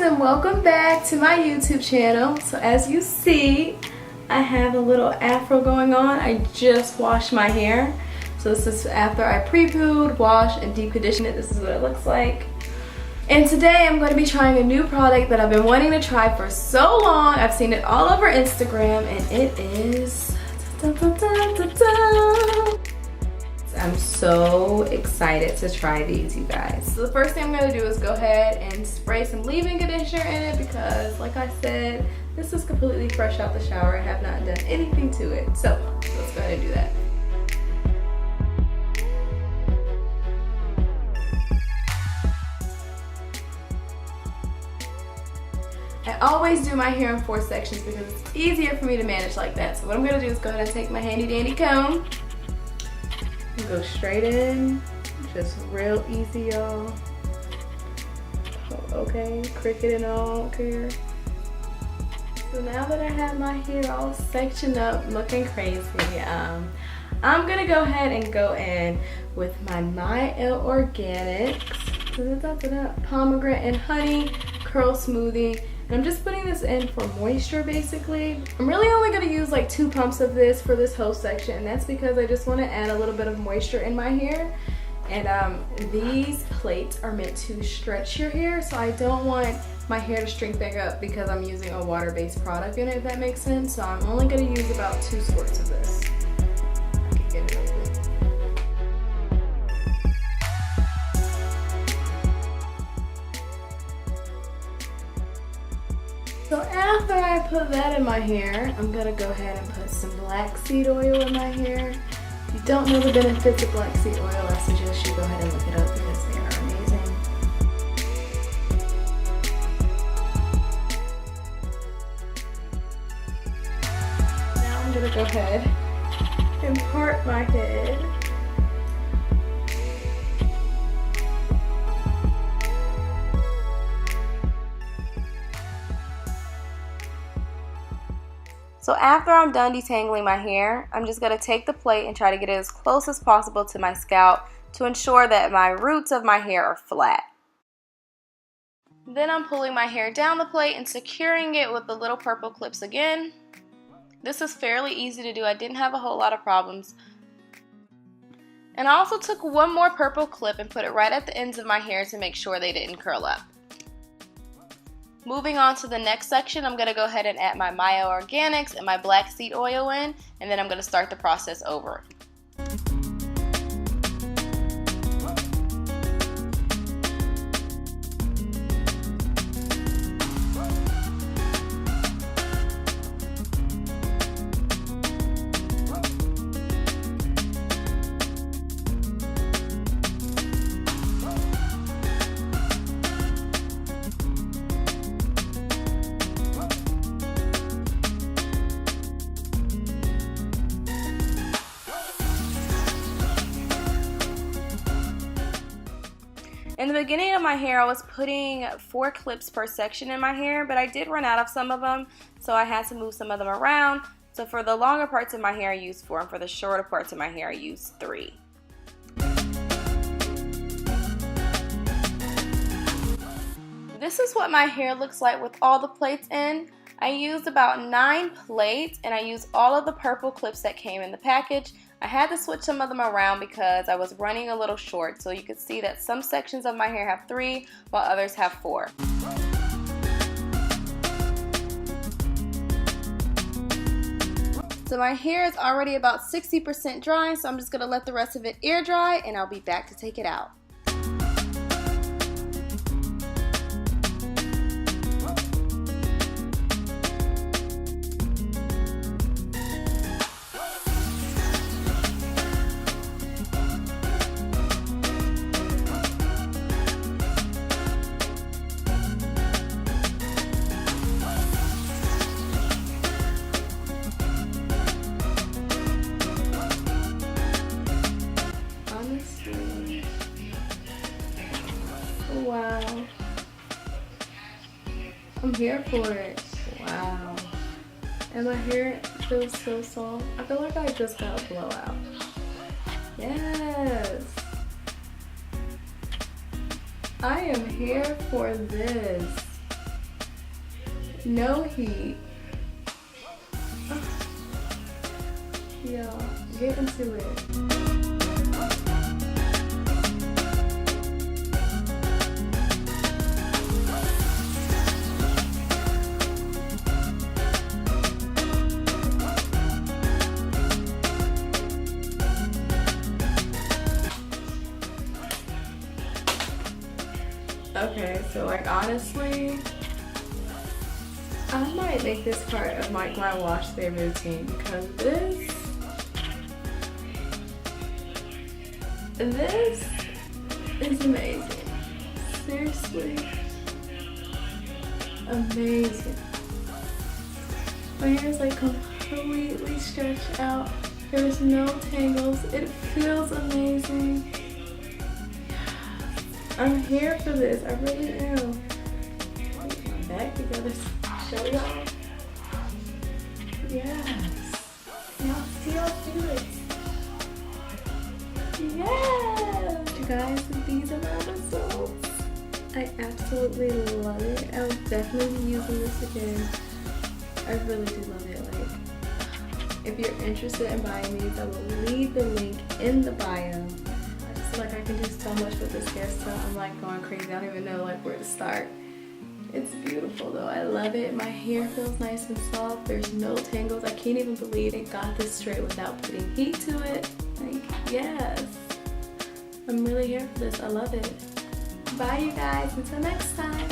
and welcome back to my YouTube channel. So as you see, I have a little afro going on. I just washed my hair. So this is after I pre-pooed, washed, and deep conditioned it. This is what it looks like. And today I'm going to be trying a new product that I've been wanting to try for so long. I've seen it all over Instagram, and it is... I'm so excited to try these, you guys. So the first thing I'm going to do is go ahead and spray some leave-in conditioner in it because, like I said, this is completely fresh out the shower. I have not done anything to it. So let's go ahead and do that. I always do my hair in 4 sections because it's easier for me to manage like that. So what I'm going to do is go ahead and take my handy dandy comb and go straight in. Just real easy, y'all. Okay, cricket and all, I don't care. So now that I have my hair all sectioned up, looking crazy, I'm going to go ahead and go in with my Organics pomegranate and honey curl smoothie. And I'm just putting this in for moisture, basically. I'm really only going to use like 2 pumps of this for this whole section, and that's because I just want to add a little bit of moisture in my hair. And these plates are meant to stretch your hair, so I don't want my hair to shrink back up because I'm using a water-based product in it, if that makes sense. So I'm only going to use about 2 squirts of this. I can get it open. So after I put that in my hair, I'm gonna go ahead and put some black seed oil in my hair. If you don't know the benefits of black seed oil, I suggest you go ahead and look it up because they are amazing. Now I'm gonna go ahead and part my head. So after I'm done detangling my hair, I'm just going to take the plate and try to get it as close as possible to my scalp to ensure that my roots of my hair are flat. Then I'm pulling my hair down the plate and securing it with the little purple clips again. This is fairly easy to do. I didn't have a whole lot of problems. And I also took one more purple clip and put it right at the ends of my hair to make sure they didn't curl up. Moving on to the next section, I'm going to go ahead and add my Organics and my black seed oil in, and then I'm going to start the process over. In the beginning of my hair, I was putting 4 clips per section in my hair, but I did run out of some of them, so I had to move some of them around. So for the longer parts of my hair, I used 4, and for the shorter parts of my hair, I used 3. This is what my hair looks like with all the plates in. I used about 9 plates, and I used all of the purple clips that came in the package. I had to switch some of them around because I was running a little short, so you can see that some sections of my hair have 3 while others have 4. So my hair is already about 60% dry, so I'm just going to let the rest of it air dry and I'll be back to take it out. Wow. I'm here for it. Wow. And my hair feels so soft. I feel like I just got a blowout. Yes. I am here for this. no heat. Y'all, get into it. Okay, so like honestly, I might make this part of like my wash day routine because this is amazing. Seriously, amazing. My hair is like completely stretched out. There's no tangles. It feels amazing. I'm here for this. I really am. Put my back together. Show y'all. Yes. Y'all still feel it. Yes. You guys, these are my results. I absolutely love it. I'll definitely be using this again. I really do love it. Like, if you're interested in buying these, I will leave the link in the bio. I just feel like I can do so much with this hairstyle. I'm like going crazy. I don't even know like where to start. It's beautiful though. I love it. My hair feels nice and soft. There's no tangles. I can't even believe it got this straight without putting heat to it. Like, yes. I'm really here for this. I love it. Bye you guys. Until next time.